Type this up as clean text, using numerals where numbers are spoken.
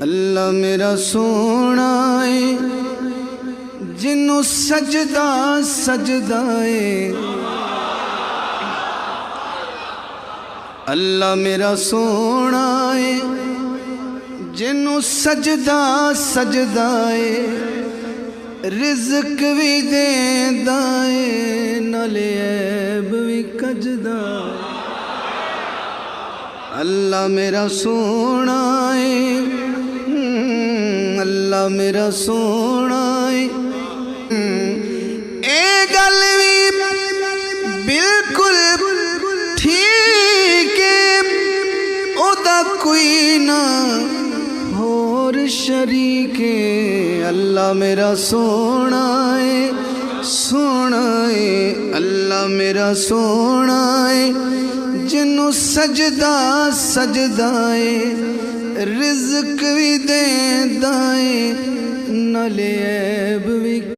اللہ میرا سونا ہے جنوں سجدہ سجدہ ہے، اللہ میرا سونا ہے جنوں سجدہ سجدہ ہے، رزق بھی دیندا ہے نالے عیب بھی کجدا ہے۔ اللہ میرا سونا ہے، اللہ میرا سونا ہے، اے گل بھی بالکل ٹھیک ہے، او دا کوئی نہ اور شریک ہے۔ اللہ میرا سونا ہے، سونا ہے، اللہ میرا سونا ہے جنوں سجدہ سجدہ ہے، رزق بھی دیندا ہے نالے عیب بھی